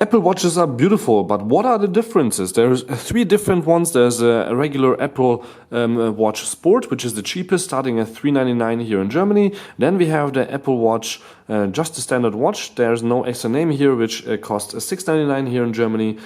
Apple Watches are beautiful, but what are the differences? There's three different ones. There's a regular Apple Watch Sport, which is the cheapest, starting at $399 here in Germany. Then we have the Apple Watch, just the standard watch. There's no extra name here, which costs $699 here in Germany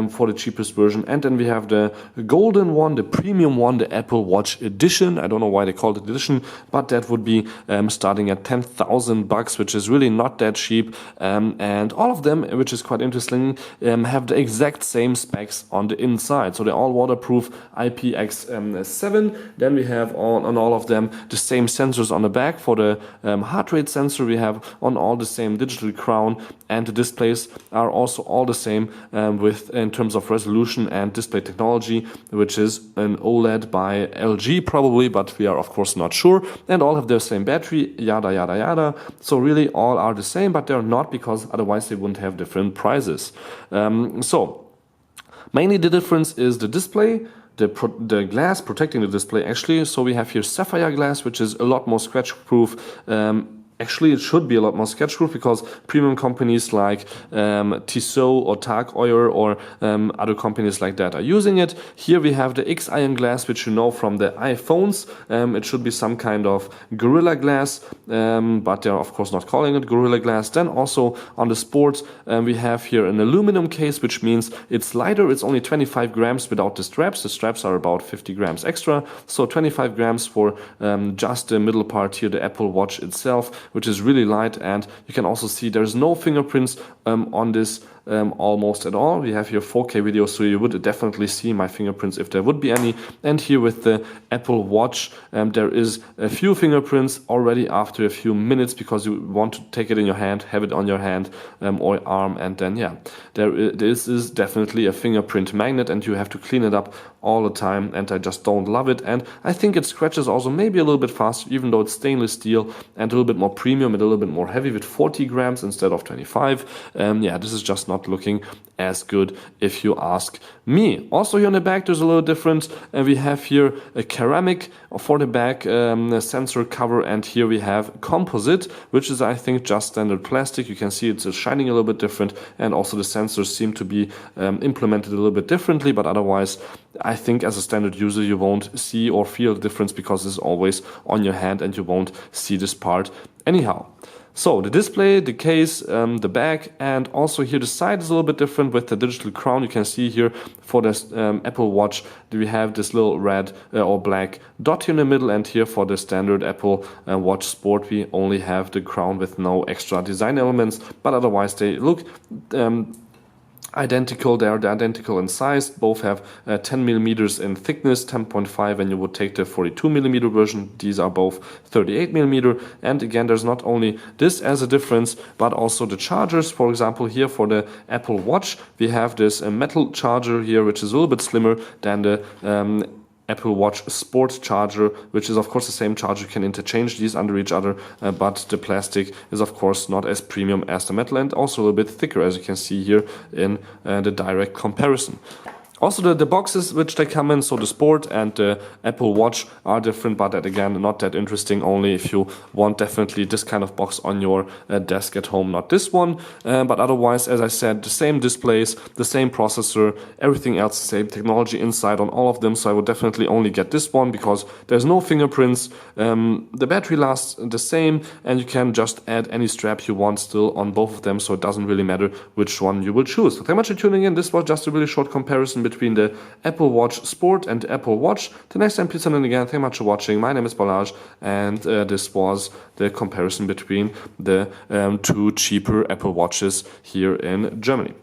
for the cheapest version. And then we have the golden one, the premium one, the Apple Watch Edition. I don't know why they called it edition, but that would be starting at $10,000, which is really not that cheap. And all of them, which is quite interesting, have the exact same specs on the inside. So they're all waterproof IPX7. Then we have on all of them the same sensors on the back. For the heart rate sensor, we have on all the same digital crown, and the displays are also all the same in terms of resolution and display technology, which is an OLED by LG probably, but we are of course not sure. And all have the same battery, yada yada yada. So really all are the same, but they're not, because otherwise they wouldn't have different prices. So mainly the difference is the display, the glass protecting the display actually. So we have here sapphire glass, which is a lot more scratch proof. Actually, it should be a lot more sketch-proof, because premium companies like Tissot or Tag Heuer or other companies like that are using it. Here we have the X-Ion glass, which you know from the iPhones. It should be some kind of Gorilla Glass, but they're of course not calling it Gorilla Glass. Then also on the Sport, we have here an aluminum case, which means it's lighter. It's only 25 grams without the straps. The straps are about 50 grams extra. So 25 grams for just the middle part here, the Apple Watch itself, which is really light. And you can also see there's no fingerprints on this almost at all. We have here 4K video, so you would definitely see my fingerprints if there would be any. And here with the Apple Watch, there is a few fingerprints already after a few minutes, because you want to take it in your hand, have it on your hand or arm, and then yeah, this is definitely a fingerprint magnet, and you have to clean it up all the time, and I just don't love it. And I think it scratches also maybe a little bit faster, even though it's stainless steel and a little bit more premium and a little bit more heavy with 40 grams instead of 25. Yeah, this is just not looking as good if you ask me. Also here on the back there's a little difference, and we have here a ceramic for the back sensor cover, and here we have composite, which is I think just standard plastic. You can see it's shining a little bit different, and also the sensors seem to be implemented a little bit differently, but otherwise I think as a standard user you won't see or feel the difference, because it's always on your hand and you won't see this part anyhow. So the display, the case, the back, and also here the side is a little bit different with the digital crown. You can see here for this Apple Watch we have this little red or black dot here in the middle, and here for the standard Apple Watch Sport we only have the crown with no extra design elements, but otherwise they look identical. They're identical in size. Both have 10 millimeters in thickness, 10.5 when you would take the 42 millimeter version. These are both 38 millimeter. And again, there's not only this as a difference, but also the chargers. For example, here for the Apple Watch, we have this metal charger here, which is a little bit slimmer than the Apple Watch Sport charger, which is of course the same charger. You can interchange these under each other, but the plastic is of course not as premium as the metal, and also a little bit thicker, as you can see here in the direct comparison. Also the boxes which they come in, so the Sport and the Apple Watch are different, but that again not that interesting, only if you want definitely this kind of box on your desk at home, not this one. But otherwise, as I said, the same displays, the same processor, everything else the same technology inside on all of them, so I would definitely only get this one because there's no fingerprints. The battery lasts the same, and you can just add any strap you want still on both of them, so it doesn't really matter which one you will choose. So thank you much for tuning in. This was just a really short comparison between the Apple Watch Sport and the Apple Watch. The next time, please tune in again. Thank you much for watching. My name is Balazs, and this was the comparison between the two cheaper Apple Watches here in Germany.